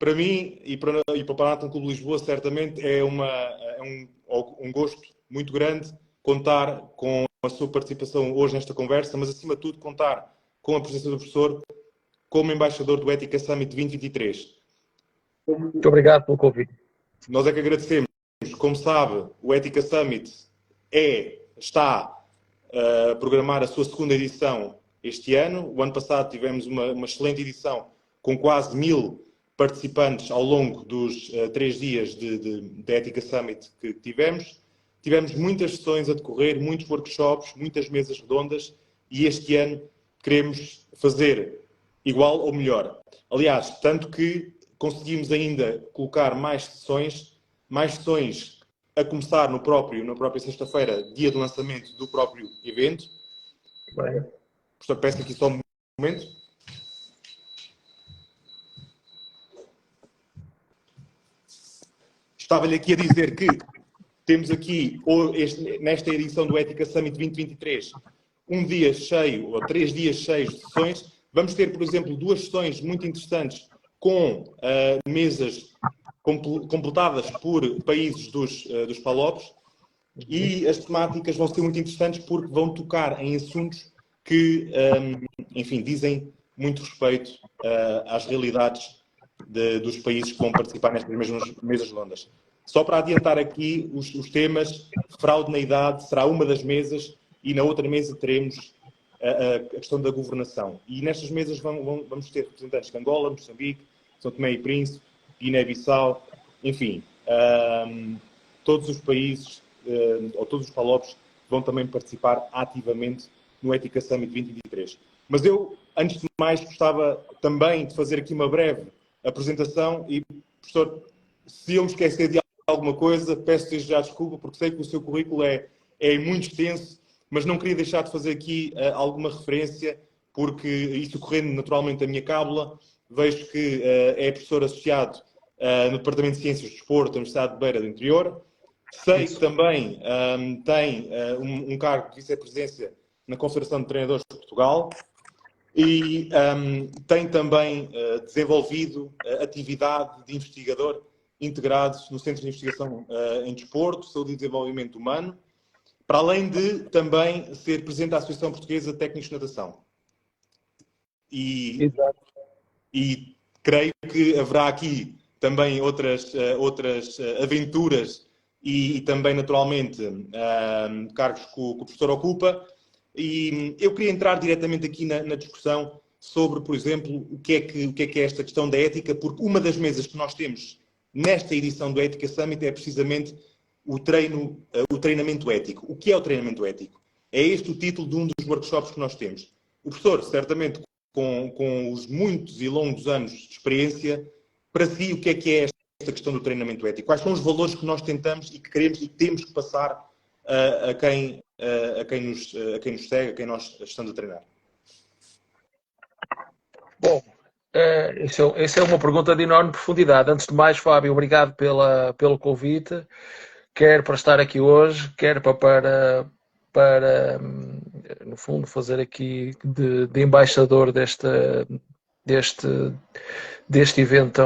para mim e para o Paraná Clube de Lisboa, certamente é um gosto muito grande contar com a sua participação hoje nesta conversa, mas acima de tudo contar com a presença do professor como embaixador do Ética Summit 2023. Muito obrigado pelo convite. Nós é que agradecemos. Como sabe, o Ética Summit está a programar a sua segunda edição este ano. O ano passado tivemos uma excelente edição com quase 1000 participantes ao longo dos 3 dias de Ética Summit que tivemos. Tivemos muitas sessões a decorrer, muitos workshops, muitas mesas redondas e este ano queremos fazer igual ou melhor. Aliás, tanto que conseguimos ainda colocar mais sessões a começar na própria sexta-feira, dia de lançamento do próprio evento. Bem. Portanto, peço aqui só um momento. Estava-lhe aqui a dizer que temos aqui, nesta edição do Ética Summit 2023, um dia cheio, ou 3 dias cheios de sessões. Vamos ter, por exemplo, 2 sessões muito interessantes com mesas completadas por países dos PALOPs, e as temáticas vão ser muito interessantes porque vão tocar em assuntos que, enfim, dizem muito respeito às realidades dos países que vão participar nestas mesmas mesas redondas. Só para adiantar aqui os temas, fraude na idade será uma das mesas e na outra mesa teremos a questão da governação. E nestas mesas vamos ter representantes de Angola, Moçambique, São Tomé e Príncipe, Guiné-Bissau, enfim, todos os países ou todos os PALOPs vão também participar ativamente no Ética Summit 2023. Mas eu, antes de mais, gostava também de fazer aqui uma breve apresentação e, professor, se eu me esquecer de alguma coisa, peço já desculpa, porque sei que o seu currículo é muito extenso, mas não queria deixar de fazer aqui alguma referência, porque isso correndo naturalmente da minha cábula, vejo que é professor associado no Departamento de Ciências do Desporto da Universidade de Beira do Interior. Sei que também tem um cargo de vice-presidência na Confederação de Treinadores de Portugal e tem também desenvolvido atividade de investigador integrado no Centro de Investigação em Desporto, Saúde e Desenvolvimento Humano, para além de também ser presidente da Associação Portuguesa de Técnicos de Natação. E creio que haverá aqui também outras aventuras e também, naturalmente, cargos que o professor ocupa. E eu queria entrar diretamente aqui na discussão sobre, por exemplo, o que é esta questão da ética, porque uma das mesas que nós temos nesta edição do Ética Summit é precisamente o treinamento ético. O que é o treinamento ético? É este o título de um dos workshops que nós temos. O professor, certamente, com os muitos e longos anos de experiência, para si, o que é esta questão do treinamento ético? Quais são os valores que nós tentamos e que queremos e temos que passar a quem nos segue, a quem nós estamos a treinar? Bom, essa é uma pergunta de enorme profundidade. Antes de mais, Fábio, obrigado pelo convite, quer para estar aqui hoje, quer para no fundo, fazer aqui de embaixador deste evento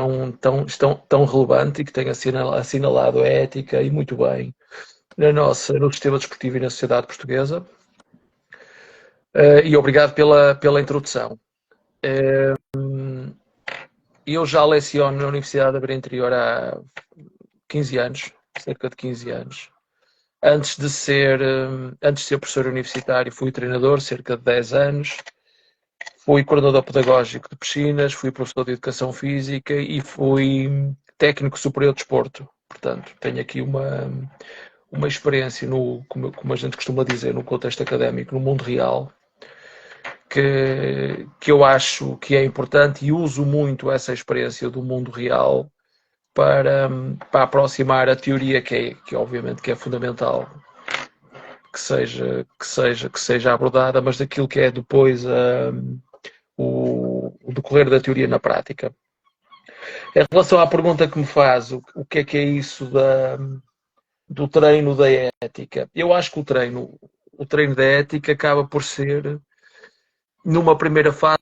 tão relevante e que tem assinalado a ética e muito bem no sistema desportivo e na sociedade portuguesa. E obrigado pela introdução. Eu já leciono na Universidade da Beira Interior há 15 anos, cerca de 15 anos. Antes de ser professor universitário, fui treinador, cerca de 10 anos. Fui coordenador pedagógico de piscinas, fui professor de educação física e fui técnico superior de desporto. Portanto, tenho aqui uma experiência, como a gente costuma dizer, no contexto académico, no mundo real, que eu acho que é importante e uso muito essa experiência do mundo real para aproximar a teoria que obviamente que é fundamental que seja abordada, mas daquilo que é depois o decorrer da teoria na prática. Em relação à pergunta que me faz, o que é isso do treino da ética? Eu acho que o treino da ética acaba por ser numa primeira fase,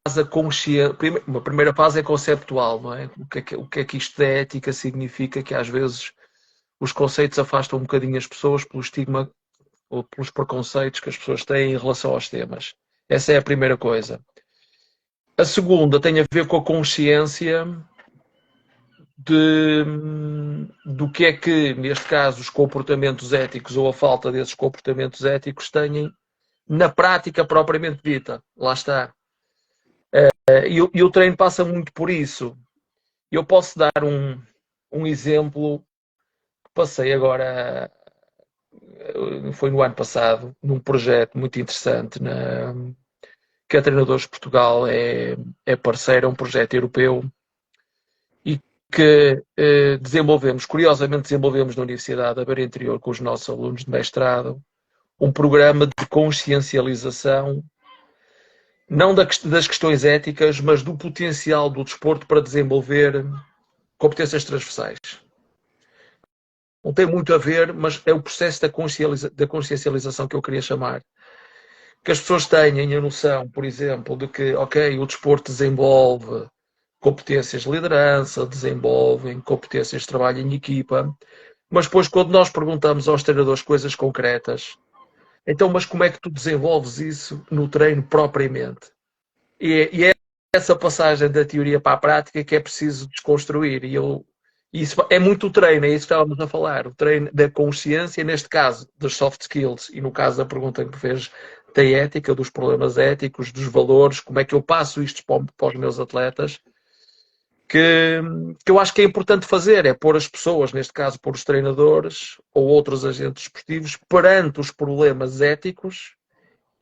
uma primeira fase é conceptual, não é? O que é que isto da ética significa, que às vezes os conceitos afastam um bocadinho as pessoas pelo estigma ou pelos preconceitos que as pessoas têm em relação aos temas. Essa é a primeira coisa. A segunda tem a ver com a consciência do que é que, neste caso, os comportamentos éticos ou a falta desses comportamentos éticos têm na prática propriamente dita. Lá está. E o treino passa muito por isso. Eu posso dar um exemplo que passei agora, foi no ano passado, num projeto muito interessante que a Treinadores Portugal é parceira, um projeto europeu e que curiosamente desenvolvemos na Universidade da Beira Interior com os nossos alunos de mestrado, um programa de consciencialização não das questões éticas, mas do potencial do desporto para desenvolver competências transversais. Não tem muito a ver, mas é o processo da consciencialização que eu queria chamar. Que as pessoas tenham a noção, por exemplo, de que, ok, o desporto desenvolve competências de liderança, desenvolvem competências de trabalho em equipa, mas depois quando nós perguntamos aos treinadores coisas concretas, então, mas como é que tu desenvolves isso no treino propriamente? E é essa passagem da teoria para a prática que é preciso desconstruir. Isso é muito o treino, é isso que estávamos a falar. O treino da consciência, neste caso, das soft skills, e no caso da pergunta que fez, da ética, dos problemas éticos, dos valores, como é que eu passo isto para os meus atletas, que eu acho que é importante fazer, é pôr as pessoas, neste caso, pôr os treinadores ou outros agentes esportivos, perante os problemas éticos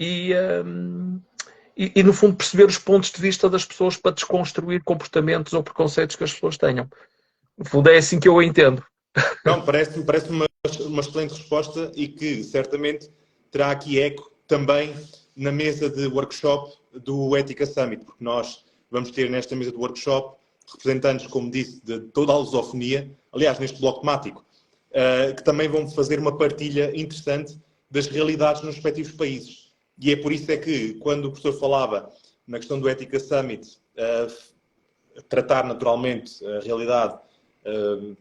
e no fundo, perceber os pontos de vista das pessoas para desconstruir comportamentos ou preconceitos que as pessoas tenham. No fundo, é assim que eu a entendo. Não, parece uma excelente resposta e que certamente terá aqui eco também na mesa de workshop do Ética Summit, porque nós vamos ter nesta mesa de workshop representantes, como disse, de toda a lusofonia, aliás, neste bloco temático, que também vão fazer uma partilha interessante das realidades nos respectivos países. E é por isso é que, quando o professor falava na questão do Ética Summit, tratar naturalmente a realidade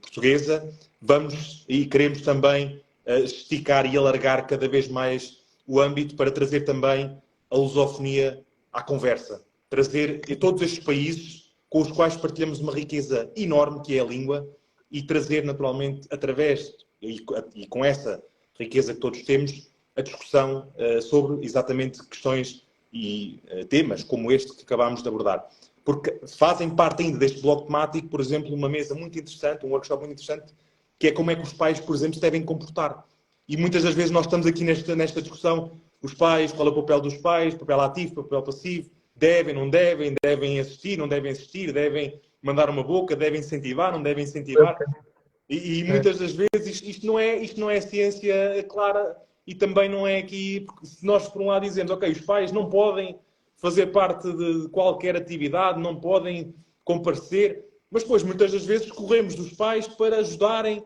portuguesa, vamos e queremos também esticar e alargar cada vez mais o âmbito para trazer também a lusofonia à conversa. Trazer todos estes países com os quais partilhamos uma riqueza enorme que é a língua e trazer naturalmente através e com essa riqueza que todos temos a discussão sobre exatamente questões e temas como este que acabámos de abordar. Porque fazem parte ainda deste bloco temático, por exemplo, uma mesa muito interessante, um workshop muito interessante, que é como é que os pais, por exemplo, se devem comportar. E muitas das vezes nós estamos aqui nesta discussão, os pais, qual é o papel dos pais, papel ativo, papel passivo, devem, não devem, devem assistir, não devem assistir, devem mandar uma boca, devem incentivar, não devem incentivar. E muitas das vezes isto não é ciência clara e também não é aqui, porque se nós por um lado dizemos, ok, os pais não podem fazer parte de qualquer atividade, não podem comparecer, mas depois muitas das vezes corremos dos pais para ajudarem,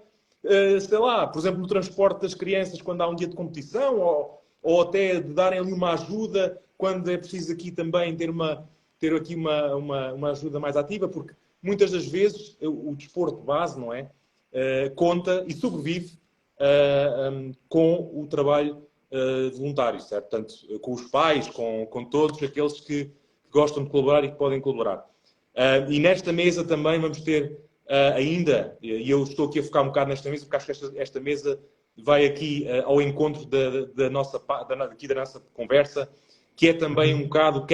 sei lá, por exemplo, no transporte das crianças quando há um dia de competição ou até de darem ali uma ajuda quando é preciso aqui também ter aqui uma ajuda mais ativa, porque muitas das vezes o desporto base, não é? Conta e sobrevive com o trabalho voluntário, certo? Portanto, com os pais, com todos aqueles que gostam de colaborar e que podem colaborar. E nesta mesa também vamos ter ainda, e eu estou aqui a focar um bocado nesta mesa, porque acho que esta mesa vai aqui ao encontro da nossa conversa, que é também um bocado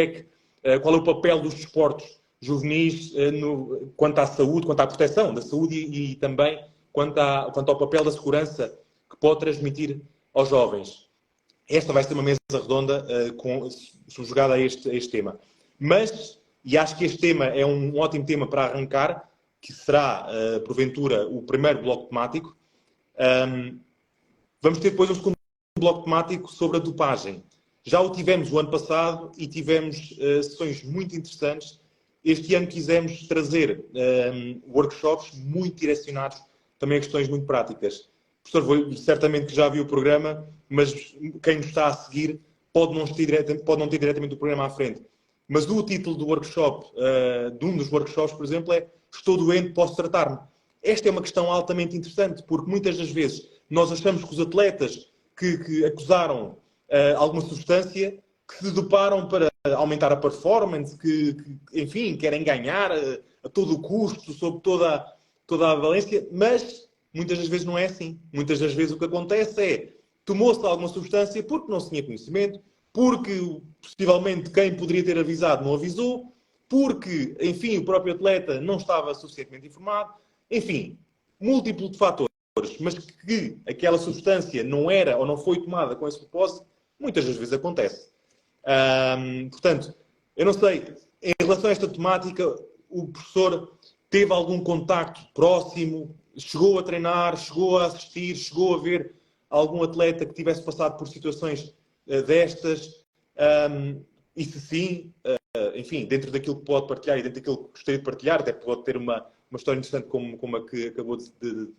qual é o papel dos desportos juvenis quanto à saúde, quanto à proteção da saúde e também quanto ao papel da segurança que pode transmitir aos jovens. Esta vai ser uma mesa redonda subjugada a este tema. Mas, e acho que este tema é um ótimo tema para arrancar, que será, porventura, o primeiro bloco temático. Vamos ter depois um segundo bloco temático sobre a dopagem. Já o tivemos o ano passado e tivemos sessões muito interessantes. Este ano quisemos trazer workshops muito direcionados também a questões muito práticas. O professor certamente que já viu o programa, mas quem nos está a seguir pode não ter diretamente o programa à frente. Mas o título do workshop, de um dos workshops, por exemplo, é "Estou doente, posso tratar-me?". Esta é uma questão altamente interessante, porque muitas das vezes nós achamos que os atletas que acusaram alguma substância, que se deparam para aumentar a performance, enfim, querem ganhar a todo o custo, sob toda a valência, mas muitas das vezes não é assim. Muitas das vezes o que acontece é tomou-se alguma substância porque não se tinha conhecimento, porque possivelmente quem poderia ter avisado não avisou, porque, enfim, o próprio atleta não estava suficientemente informado, enfim, múltiplo de fatores, mas que aquela substância não era ou não foi tomada com esse propósito, muitas das vezes acontece. Portanto, eu não sei, em relação a esta temática, o professor teve algum contacto próximo, chegou a treinar, chegou a assistir, chegou a ver algum atleta que tivesse passado por situações destas? E se sim, enfim, dentro daquilo que pode partilhar e dentro daquilo que gostaria de partilhar, até pode ter uma história interessante como a que acabou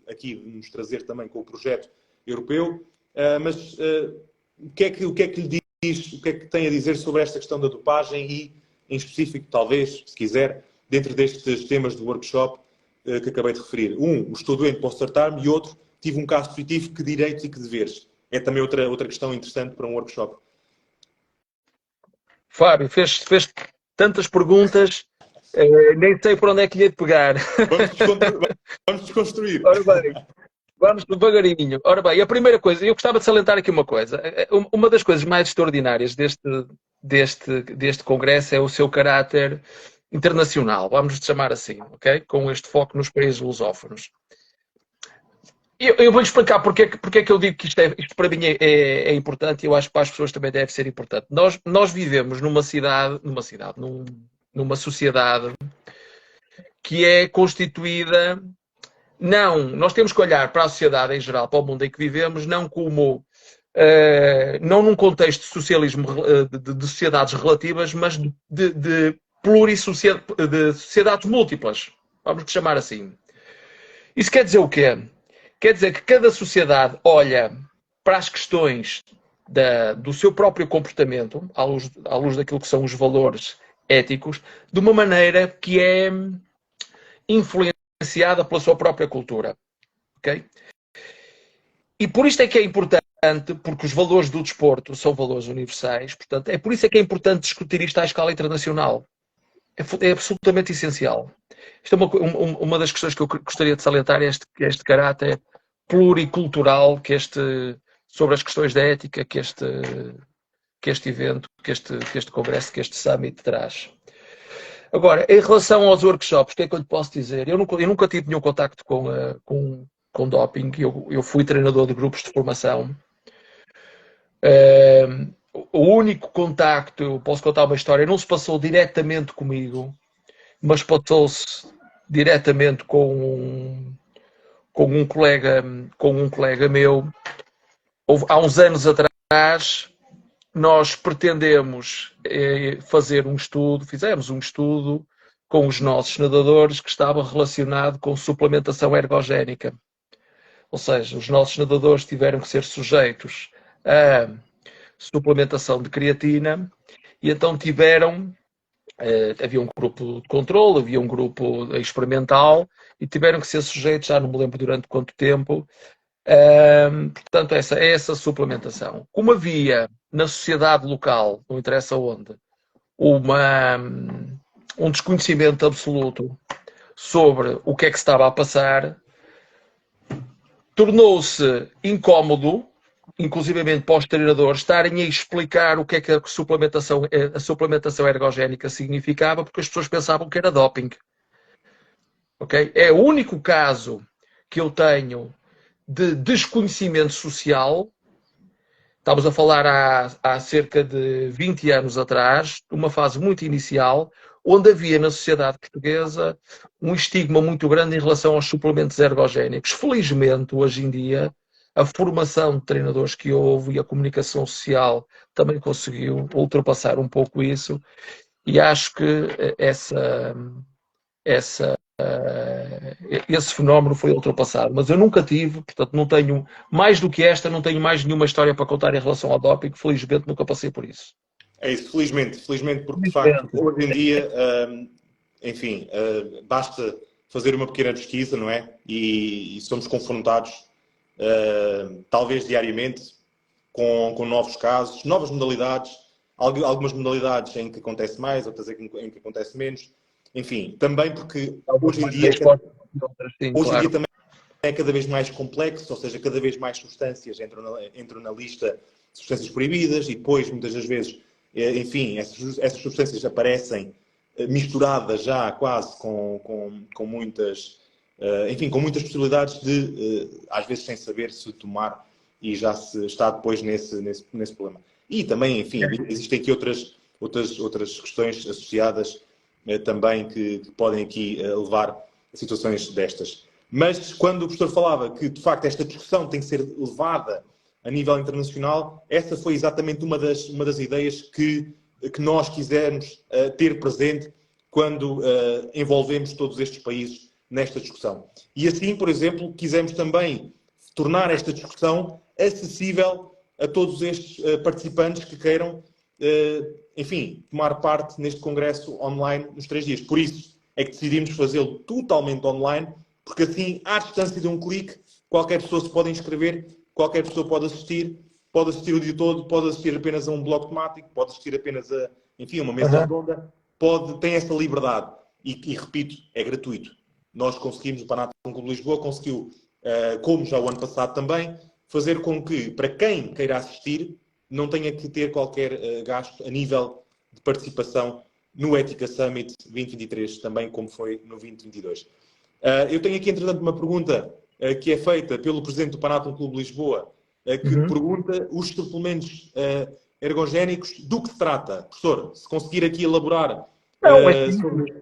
aqui de nos trazer também com o projeto europeu. Mas o que é que lhe diz, o que é que tem a dizer sobre esta questão da dopagem e, em específico, talvez, se quiser, dentro destes temas do workshop que acabei de referir? Um, estou doente, posso tratar-me, e outro, tive um caso positivo, que direitos e que deveres? É também outra questão interessante para um workshop. Fábio, fez tantas perguntas, nem sei por onde é que lhe hei de pegar. Vamos desconstruir. Ora bem, vamos devagarinho. Ora bem, a primeira coisa, eu gostava de salientar aqui uma coisa. Uma das coisas mais extraordinárias deste congresso é o seu caráter internacional, vamos chamar assim, ok? Com este foco nos países lusófonos. Eu vou-lhe explicar porque é que eu digo que isto para mim é importante, e eu acho que para as pessoas também deve ser importante. Nós vivemos numa sociedade que é constituída, nós temos que olhar para a sociedade em geral, para o mundo em que vivemos, não num contexto de socialismo, de sociedades relativas, mas de sociedades múltiplas, vamos chamar assim. Isso quer dizer o quê? Quer dizer que cada sociedade olha para as questões do seu próprio comportamento, à luz daquilo que são os valores éticos, de uma maneira que é influenciada pela sua própria cultura. Okay? E por isto é que é importante, porque os valores do desporto são valores universais, portanto, é por isso é que é importante discutir isto à escala internacional. É absolutamente essencial. Isto é uma das questões que eu gostaria de salientar, este caráter pluricultural sobre as questões da ética que este evento, que este congresso, que este summit traz. Agora, em relação aos workshops, o que é que eu lhe posso dizer? Eu nunca tive nenhum contacto com doping. Eu fui treinador de grupos de formação. O único contacto, eu posso contar uma história, não se passou diretamente comigo, mas passou-se diretamente com um colega meu. Há uns anos atrás, nós pretendemos fizemos um estudo com os nossos nadadores que estava relacionado com suplementação ergogénica. Ou seja, os nossos nadadores tiveram que ser sujeitos a suplementação de creatina e então havia um grupo de controle, havia um grupo experimental e tiveram que ser sujeitos, já não me lembro durante quanto tempo, portanto, essa suplementação. Como havia na sociedade local, não interessa onde, um desconhecimento absoluto sobre o que é que se estava a passar, tornou-se incómodo, inclusivamente para os treinadores, estarem a explicar o que é que a suplementação ergogénica significava, porque as pessoas pensavam que era doping. Okay? É o único caso que eu tenho de desconhecimento social. Estamos a falar há cerca de 20 anos atrás, uma fase muito inicial, onde havia na sociedade portuguesa um estigma muito grande em relação aos suplementos ergogénicos. Felizmente, hoje em dia, a formação de treinadores que houve e a comunicação social também conseguiu ultrapassar um pouco isso, e acho que esse fenómeno foi ultrapassado. Mas eu nunca tive, portanto, não tenho mais do que esta, não tenho mais nenhuma história para contar em relação ao doping. Felizmente, nunca passei por isso. É isso, felizmente, porque de facto, hoje em dia, enfim, basta fazer uma pequena pesquisa, não é? E somos confrontados, talvez diariamente, com novos casos, novas modalidades, algumas modalidades em que acontece mais, outras em que acontece menos. Enfim, também porque hoje em dia também é cada vez mais complexo, ou seja, cada vez mais substâncias entram na lista de substâncias proibidas e depois, muitas das vezes, enfim, essas substâncias aparecem misturadas já quase com muitas, enfim, com muitas possibilidades de, às vezes, sem saber se tomar e já se está depois nesse problema. E também, enfim, existem aqui outras questões associadas também que podem aqui levar a situações destas. Mas quando o professor falava que, de facto, esta discussão tem que ser levada a nível internacional, essa foi exatamente uma das ideias que nós quisemos ter presente quando envolvemos todos estes países nesta discussão. E assim, por exemplo, quisemos também tornar esta discussão acessível a todos estes participantes que queiram, enfim, tomar parte neste congresso online nos 3 dias. Por isso é que decidimos fazê-lo totalmente online, porque assim, à distância de um clique, qualquer pessoa se pode inscrever, qualquer pessoa pode assistir o dia todo, pode assistir apenas a um bloco temático, pode assistir apenas a, enfim, uma mesa redonda, tem essa liberdade. E repito, é gratuito. Nós conseguimos, o Panático Clube de Lisboa conseguiu, como já o ano passado também, fazer com que, para quem queira assistir, não tenha que ter qualquer gasto a nível de participação no Ética Summit 2023, também como foi no 2022. Eu tenho aqui, entretanto, uma pergunta que é feita pelo Presidente do Panático Clube de Lisboa, que pergunta os suplementos ergogénicos, do que se trata? Professor, se conseguir aqui elaborar sobre...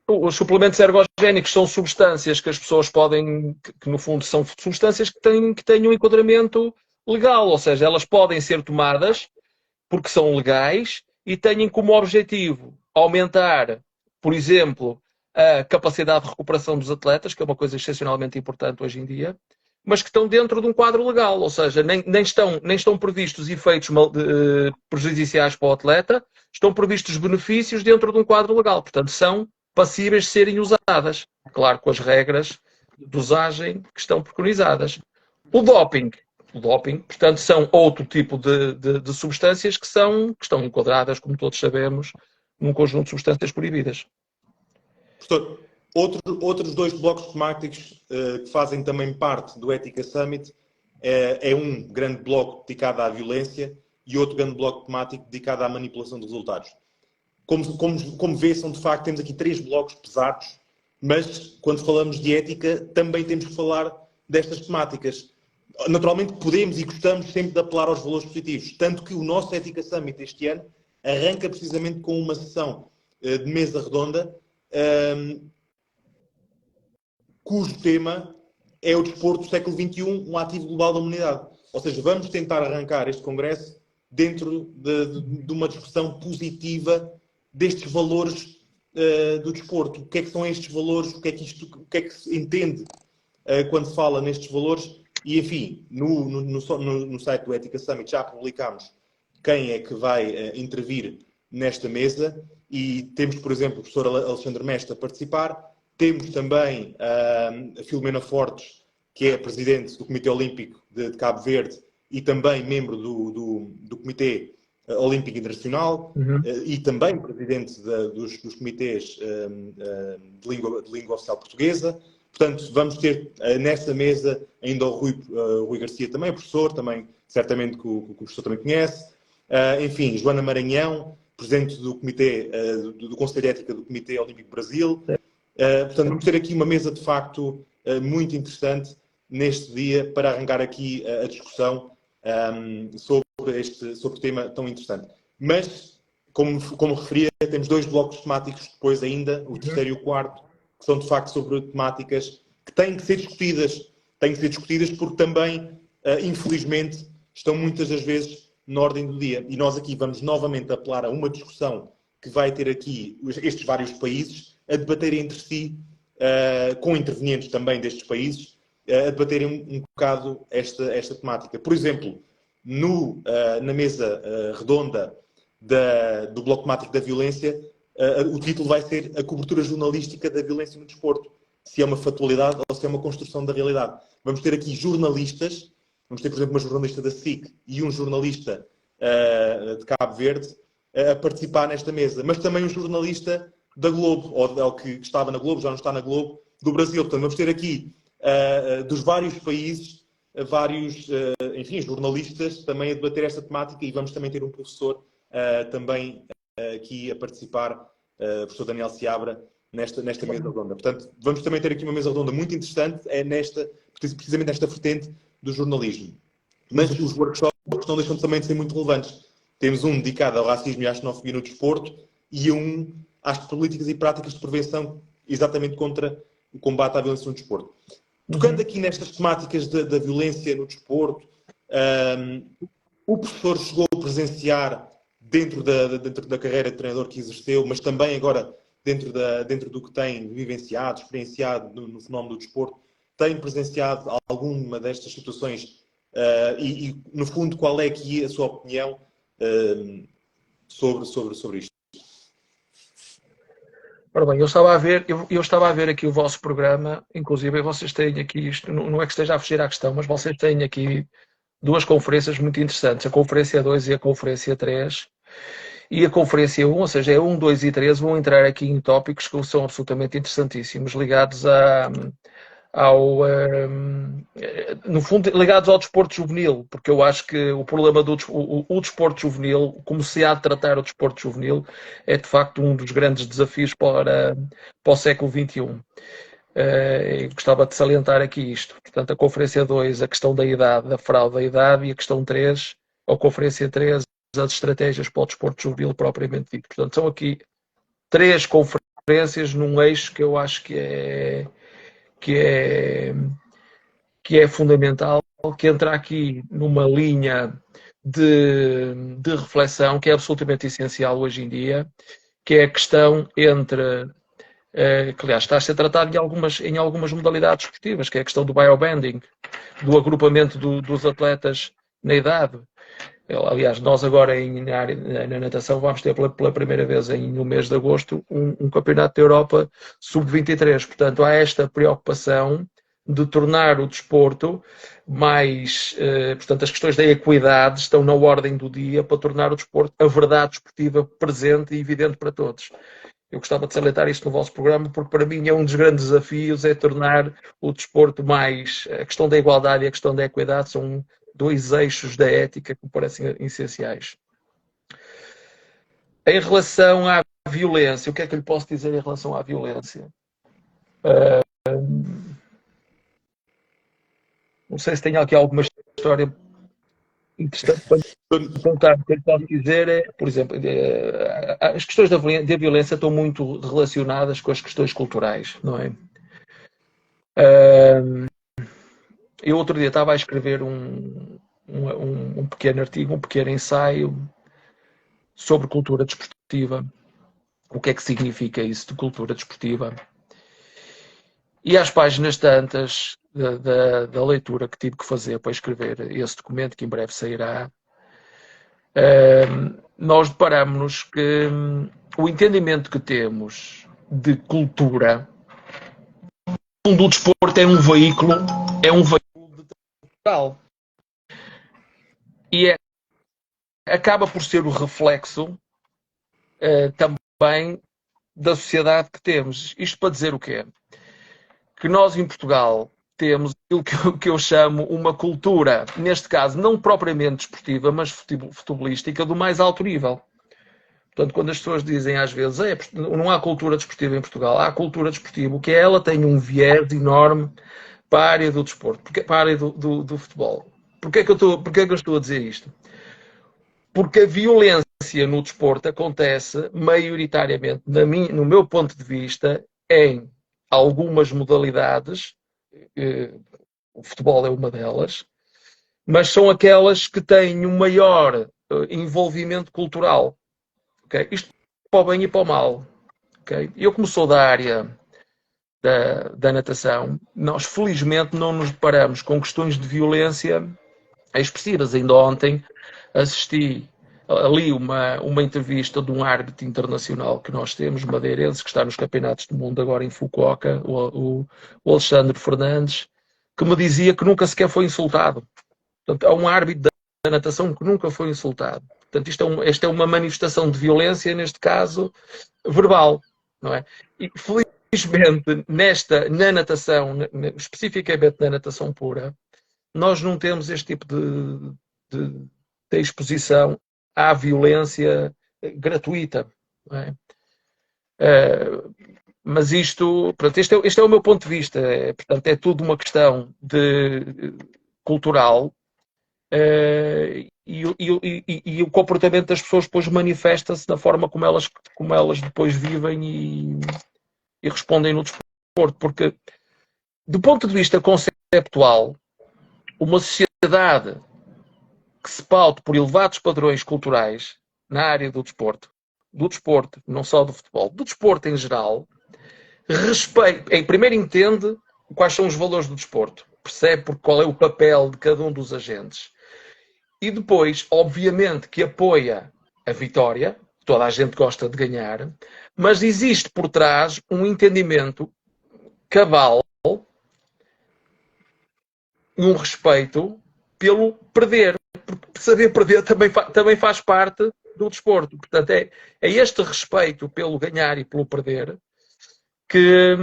Os suplementos ergogénicos são substâncias que as pessoas podem, que no fundo são substâncias que têm um enquadramento legal, ou seja, elas podem ser tomadas porque são legais e têm como objetivo aumentar, por exemplo, a capacidade de recuperação dos atletas, que é uma coisa excepcionalmente importante hoje em dia, mas que estão dentro de um quadro legal, ou seja, nem estão previstos efeitos prejudiciais para o atleta, estão previstos benefícios dentro de um quadro legal, portanto são passíveis de serem usadas, claro, com as regras de dosagem que estão preconizadas. O doping, portanto, são outro tipo de substâncias que estão enquadradas, como todos sabemos, num conjunto de substâncias proibidas. Professor, outros 2 blocos temáticos que fazem também parte do Ética Summit é um grande bloco dedicado à violência e outro grande bloco temático dedicado à manipulação de resultados. Como vê, são de facto, temos aqui 3 blocos pesados, mas quando falamos de ética também temos que falar destas temáticas. Naturalmente podemos e gostamos sempre de apelar aos valores positivos, tanto que o nosso Ética Summit este ano arranca precisamente com uma sessão de mesa redonda cujo tema é o desporto do século XXI, um ativo global da humanidade. Ou seja, vamos tentar arrancar este congresso dentro de uma discussão positiva destes valores do desporto. O que é que são estes valores? O que é que se entende quando se fala nestes valores? E, enfim, no site do Ética Summit já publicámos quem é que vai intervir nesta mesa e temos, por exemplo, o professor Alexandre Mestre a participar. Temos também a Filomena Fortes, que é presidente do Comitê Olímpico de Cabo Verde e também membro do Comitê Olímpico Internacional e também presidente dos comitês de língua oficial portuguesa. Portanto, vamos ter nesta mesa ainda o Rui Garcia também, professor, também certamente que o professor também conhece. Enfim, Joana Maranhão, presidente do Comitê, do Conselho de Ética do Comitê Olímpico Brasil. Portanto, vamos ter aqui uma mesa, de facto, muito interessante neste dia para arrancar aqui a discussão sobre o tema tão interessante. Mas, como referia, temos 2 blocos temáticos depois ainda, o terceiro e o quarto, que são, de facto, sobre temáticas que têm que ser discutidas. Têm que ser discutidas porque também, infelizmente, estão muitas das vezes na ordem do dia. E nós aqui vamos novamente apelar a uma discussão que vai ter aqui estes vários países a debaterem entre si, com intervenientes também destes países, a debaterem um bocado esta temática. Por exemplo, na mesa redonda do bloco temático da violência, o título vai ser a cobertura jornalística da violência no desporto. Se é uma factualidade ou se é uma construção da realidade. Vamos ter aqui jornalistas, vamos ter, por exemplo, uma jornalista da SIC e um jornalista de Cabo Verde a participar nesta mesa, mas também um jornalista da Globo, ou que estava na Globo, já não está na Globo, do Brasil. Portanto, vamos ter aqui dos vários países, vários, enfim, jornalistas também a debater esta temática, e vamos também ter um professor também aqui a participar, o professor Daniel Seabra, nesta mesa redonda. Portanto, vamos também ter aqui uma mesa redonda muito interessante, precisamente nesta vertente do jornalismo. Mas os workshops não deixam também de ser muito relevantes. Temos um dedicado ao racismo e à xenofobia no desporto e um às políticas e práticas de prevenção exatamente contra o combate à violência no desporto. Tocando aqui nestas temáticas da violência no desporto, o professor chegou a presenciar dentro da carreira de treinador que exerceu, mas também agora dentro do que tem vivenciado, experienciado no fenómeno do desporto, tem presenciado alguma destas situações e, no fundo, qual é aqui a sua opinião sobre isto? Ora bem, eu estava a ver aqui o vosso programa, inclusive vocês têm aqui isto, não é que esteja a fugir à questão, mas vocês têm aqui duas conferências muito interessantes, a Conferência 2 e a Conferência 3. E a Conferência 1, ou seja, é 1, 2 e 3, vão entrar aqui em tópicos que são absolutamente interessantíssimos, ligados no fundo, ligados ao desporto juvenil, porque eu acho que o problema o desporto juvenil, como se há de tratar o desporto juvenil, é de facto um dos grandes desafios para o século XXI. Gostava de salientar aqui isto. Portanto, a Conferência 2, a questão da idade, da fraude da idade, e a questão 3, a Conferência 3, as estratégias para o desporto juvenil propriamente dito. Portanto, são aqui 3 conferências num eixo que eu acho que é fundamental, que entra aqui numa linha de reflexão que é absolutamente essencial hoje em dia, que é a questão entre, que aliás está a ser tratado em algumas modalidades esportivas, que é a questão do biobanding, do agrupamento dos atletas na idade. Aliás, nós agora na natação vamos ter pela primeira vez no mês de agosto um campeonato da Europa sub-23. Portanto, há esta preocupação de tornar o desporto mais... portanto, as questões da equidade estão na ordem do dia para tornar o desporto a verdade desportiva presente e evidente para todos. Eu gostava de salientar isto no vosso programa, porque para mim é um dos grandes desafios, é tornar o desporto mais... A questão da igualdade e a questão da equidade são 2 eixos da ética que me parecem essenciais. Em relação à violência, o que é que eu lhe posso dizer em relação à violência? Não sei se tem aqui alguma história interessante para contar. O que eu posso dizer é, por exemplo, as questões da violência estão muito relacionadas com as questões culturais, não é? Eu outro dia estava a escrever um pequeno artigo, um pequeno ensaio sobre cultura desportiva. O que é que significa isso de cultura desportiva? E às páginas tantas da leitura que tive que fazer para escrever esse documento, que em breve sairá, nós deparamos-nos que o entendimento que temos de cultura do desporto é um veículo de cultural. E acaba por ser o reflexo também da sociedade que temos. Isto para dizer o quê? Que nós em Portugal temos aquilo que eu chamo uma cultura, neste caso não propriamente desportiva, mas futebolística, do mais alto nível. Portanto, quando as pessoas dizem às vezes não há cultura desportiva em Portugal, há cultura desportiva, o que ela tem um viés enorme para a área do desporto, para a área do futebol. Porquê é que eu estou a dizer isto? Porque a violência no desporto acontece maioritariamente, no meu ponto de vista, em algumas modalidades, o futebol é uma delas, mas são aquelas que têm um maior envolvimento cultural. Okay? Isto para o bem e para o mal. Okay? Eu, como sou da área da natação, nós felizmente não nos deparamos com questões de violência expressivas. Ainda ontem assisti ali uma entrevista de um árbitro internacional que nós temos, madeirense, que está nos campeonatos do mundo agora em Fukuoka, o Alexandre Fernandes, que me dizia que nunca sequer foi insultado. Portanto, há um árbitro da natação que nunca foi insultado. Portanto, esta é uma manifestação de violência, neste caso, verbal, não é? E, felizmente, na natação, especificamente na natação pura, nós não temos este tipo de exposição à violência gratuita, não é? Mas portanto, este é o meu ponto de vista. Portanto, é tudo uma questão cultural, e o comportamento das pessoas depois manifesta-se na forma como elas depois vivem e respondem no desporto. Porque, do ponto de vista conceptual, uma sociedade que se paute por elevados padrões culturais na área do desporto, não só do futebol, do desporto em geral, primeiro entende quais são os valores do desporto, percebe qual é o papel de cada um dos agentes e depois, obviamente, que apoia a vitória, toda a gente gosta de ganhar, mas existe por trás um entendimento cabal e um respeito pelo perder, porque saber perder também faz parte do desporto. Portanto, é este respeito pelo ganhar e pelo perder que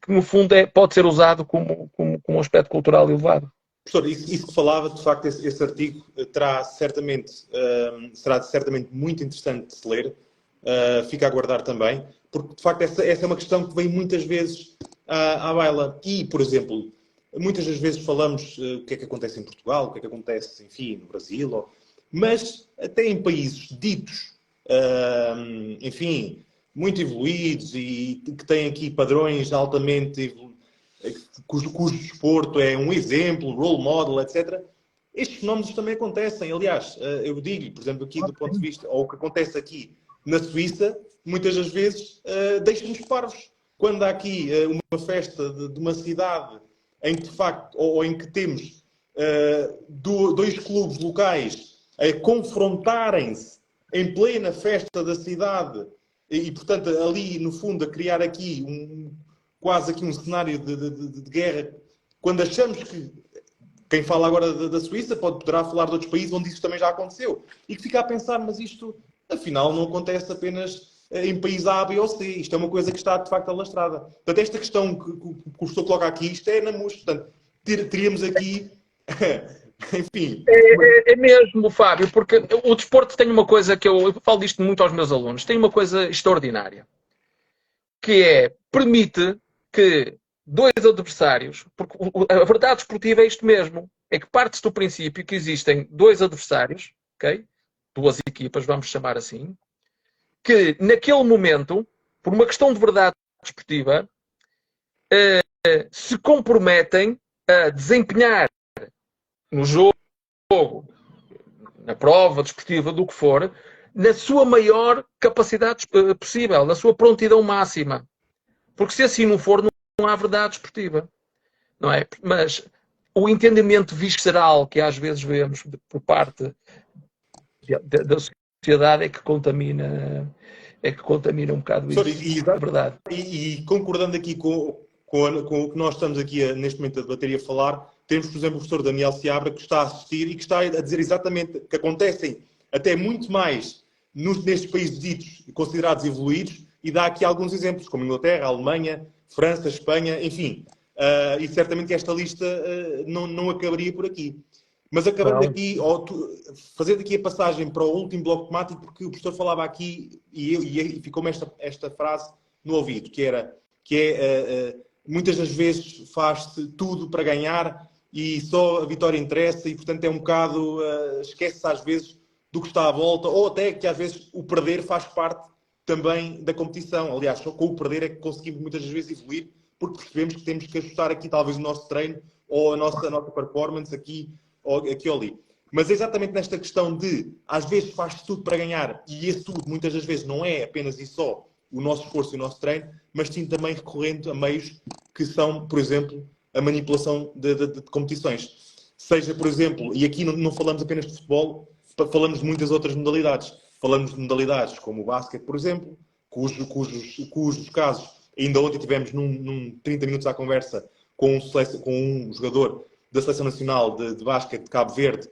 no fundo pode ser usado como um aspecto cultural elevado. Professor, isso que falava, de facto, esse artigo será certamente muito interessante de se ler, fica a aguardar também, porque de facto essa é uma questão que vem muitas vezes à baila. E, por exemplo, muitas das vezes falamos o que é que acontece em Portugal, o que é que acontece, enfim, no Brasil, mas até em países ditos, enfim, muito evoluídos e que têm aqui padrões altamente evoluídos, cujo desporto é um exemplo, role model, etc. Estes fenómenos também acontecem. Aliás, eu digo, por exemplo, aqui do ponto de vista, ou o que acontece aqui na Suíça, muitas das vezes deixa-nos parvos. Quando há aqui uma festa de uma cidade em que, de facto, ou em que temos dois clubes locais a confrontarem-se em plena festa da cidade e, portanto, ali, no fundo, a criar aqui quase aqui um cenário de guerra, quando achamos que quem fala agora da Suíça poderá falar de outros países onde isso também já aconteceu. E que fica a pensar, mas isto, afinal, não acontece apenas em país A, B ou C. Isto é uma coisa que está, de facto, alastrada. Portanto, esta questão que o professor coloca aqui, isto é na MUS. Portanto, teríamos aqui... Enfim... É mesmo, Fábio, porque o desporto tem uma coisa que eu falo disto muito aos meus alunos, tem uma coisa extraordinária, que permite que dois adversários, porque a verdade esportiva é isto mesmo, é que parte-se do princípio que existem dois adversários, ok? Duas equipas, vamos chamar assim, que naquele momento, por uma questão de verdade esportiva, se comprometem a desempenhar no jogo, na prova desportiva, do que for, na sua maior capacidade possível, na sua prontidão máxima. Porque se assim não for, não há verdade esportiva. Não é? Mas o entendimento visceral que às vezes vemos por parte da sociedade é que contamina um bocado isso. É verdade. E concordando aqui com o que nós estamos aqui neste momento a debater e a falar, temos, por exemplo, o professor Daniel Seabra, que está a assistir e que está a dizer exatamente que acontecem até muito mais nestes países ditos considerados evoluídos, e dá aqui alguns exemplos, como Inglaterra, Alemanha, França, Espanha, enfim. E certamente que esta lista não acabaria por aqui. Mas acabando aqui, fazendo aqui a passagem para o último bloco temático, porque o professor falava aqui, e ficou-me esta frase no ouvido, que é muitas das vezes faz-se tudo para ganhar e só a vitória interessa, e portanto é um bocado, esquece-se às vezes do que está à volta, ou até que às vezes o perder faz parte também da competição. Aliás, só com o perder é que conseguimos muitas das vezes evoluir, porque percebemos que temos que ajustar aqui talvez o nosso treino ou a nossa performance aqui ou ali. Mas exatamente nesta questão de, às vezes faz-se tudo para ganhar, e esse tudo muitas das vezes não é apenas e só o nosso esforço e o nosso treino, mas sim também recorrendo a meios que são, por exemplo, a manipulação de competições. Seja, por exemplo, e aqui não falamos apenas de futebol, falamos de muitas outras modalidades. Falamos de modalidades como o basquete, por exemplo, cujos casos, ainda ontem tivemos num 30 minutos à conversa com um jogador da Seleção Nacional de Basquete de Cabo Verde,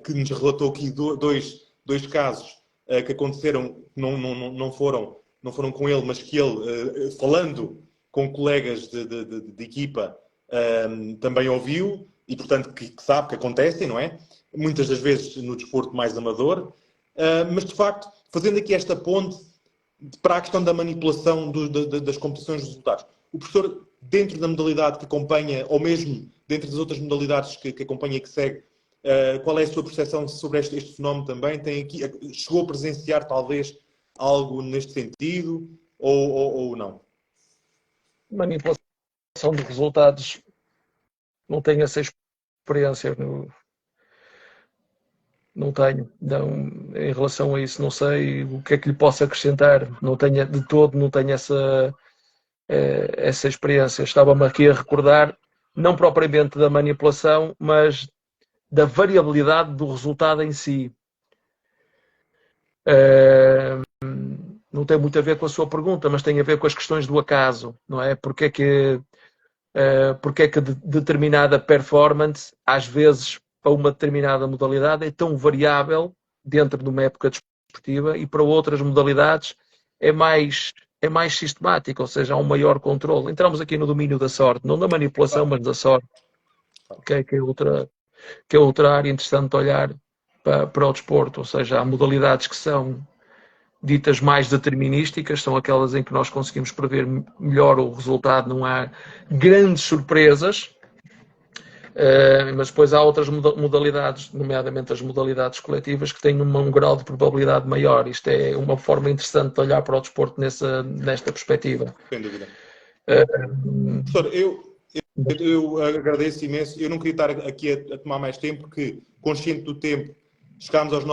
que nos relatou aqui dois casos que aconteceram, não foram com ele, mas que ele, falando com colegas de equipa, também ouviu e, portanto, que sabe que acontecem, não é? Muitas das vezes no desporto mais amador. Mas, de facto, fazendo aqui esta ponte para a questão da manipulação das competições de resultados. O professor, dentro da modalidade que acompanha, ou mesmo dentro das outras modalidades que acompanha e que segue, qual é a sua percepção sobre este fenómeno também? Chegou a presenciar, talvez, algo neste sentido ou não? Manipulação de resultados, não tenho essa experiência. Não tenho. Não, em relação a isso, não sei o que é que lhe posso acrescentar. Não tenho, de todo, não tenho essa experiência. Estava-me aqui a recordar, não propriamente da manipulação, mas da variabilidade do resultado em si. Não tem muito a ver com a sua pergunta, mas tem a ver com as questões do acaso, não é? Porque é que determinada performance, às vezes, para uma determinada modalidade, é tão variável dentro de uma época desportiva e para outras modalidades é mais sistemática, ou seja, há um maior controle. Entramos aqui no domínio da sorte, não da manipulação, mas da sorte, que é outra área interessante de olhar para o desporto, ou seja, há modalidades que são ditas mais determinísticas, são aquelas em que nós conseguimos prever melhor o resultado, não há grandes surpresas, mas depois há outras modalidades, nomeadamente as modalidades coletivas, que têm um grau de probabilidade maior. Isto é uma forma interessante de olhar para o desporto nesta perspectiva. Sem dúvida. Professor, eu agradeço imenso. Eu não queria estar aqui a tomar mais tempo, porque, consciente do tempo, chegámos aos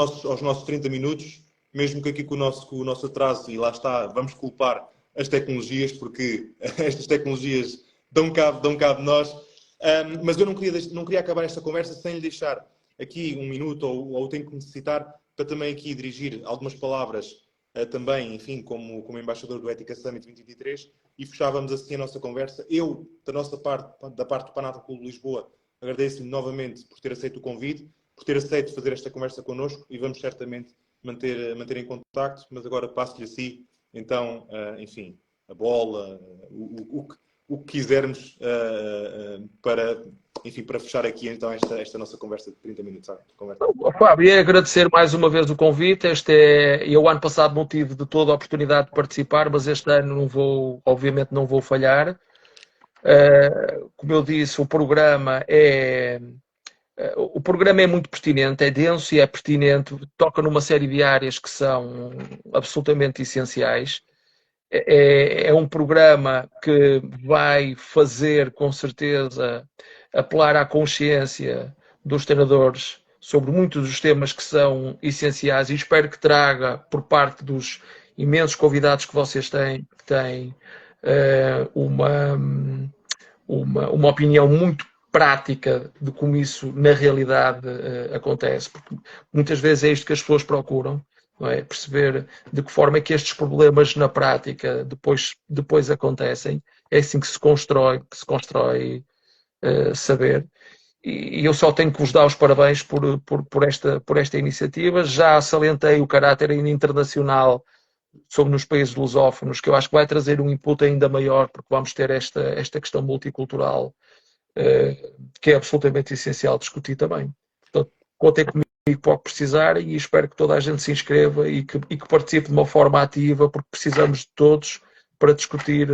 nossos 30 minutos, mesmo que aqui com o nosso atraso, e lá está, vamos culpar as tecnologias, porque estas tecnologias dão cabo de nós. Mas eu não queria acabar esta conversa sem lhe deixar aqui um minuto, ou o tempo que necessitar, para também aqui dirigir algumas palavras, também, enfim, como embaixador do Ética Summit 2023, e fechávamos assim a nossa conversa. Eu, da nossa parte, da parte do Panathinaikos Clube de Lisboa, agradeço-lhe novamente por ter aceito o convite, por ter aceito fazer esta conversa connosco, e vamos certamente manter em contacto, mas agora passo-lhe a si, então, enfim, a bola, o que quisermos para fechar aqui então esta nossa conversa de 30 minutos. Fábio, é agradecer mais uma vez o convite. Eu ano passado não tive de toda a oportunidade de participar, mas este ano obviamente não vou falhar. Como eu disse, o programa é muito pertinente, é denso e é pertinente, toca numa série de áreas que são absolutamente essenciais. É um programa que vai fazer, com certeza, apelar à consciência dos treinadores sobre muitos dos temas que são essenciais, e espero que traga, por parte dos imensos convidados que vocês têm uma opinião muito prática de como isso na realidade acontece, porque muitas vezes é isto que as pessoas procuram, não é? Perceber de que forma é que estes problemas na prática depois acontecem. É assim que se constrói saber. E eu só tenho que vos dar os parabéns por esta iniciativa. Já salientei o caráter internacional sobre nos países lusófonos, que eu acho que vai trazer um input ainda maior, porque vamos ter esta questão multicultural, que é absolutamente essencial discutir também. Portanto, contem comigo para o que precisarem, e espero que toda a gente se inscreva e que participe de uma forma ativa, porque precisamos de todos para discutir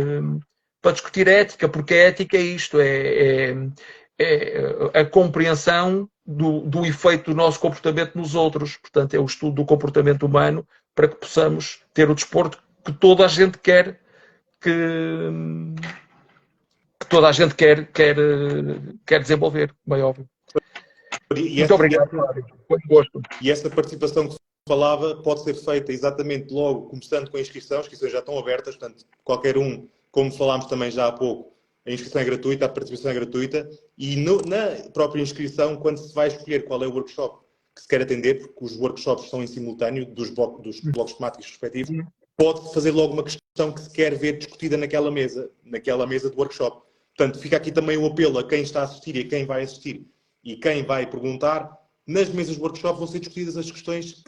ética, porque a ética é isto, é a compreensão do efeito do nosso comportamento nos outros. Portanto, é o estudo do comportamento humano para que possamos ter o desporto que toda a gente quer, que toda a gente quer desenvolver, como é óbvio. Muito obrigado, Fábio. Foi um gosto. E essa participação que falava pode ser feita exatamente logo, começando com a inscrição. As inscrições já estão abertas, portanto, qualquer um, como falámos também já há pouco, a inscrição é gratuita, a participação é gratuita, e na própria inscrição, quando se vai escolher qual é o workshop que se quer atender, porque os workshops são em simultâneo dos blocos temáticos respectivos, pode fazer logo uma questão que se quer ver discutida naquela mesa do workshop. Portanto, fica aqui também o apelo a quem está a assistir e a quem vai assistir e quem vai perguntar. Nas mesas do workshop vão ser discutidas as questões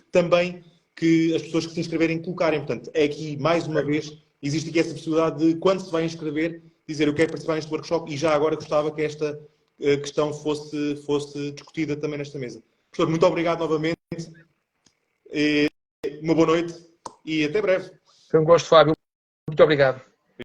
que as pessoas que se inscreverem colocarem. Portanto, é aqui, mais uma vez, existe aqui essa possibilidade de, quando se vai inscrever, dizer eu quero participar neste workshop e já agora gostava que esta questão fosse discutida também nesta mesa. Professor, muito obrigado novamente. Uma boa noite e até breve. Foi um gosto, Fábio. Muito obrigado.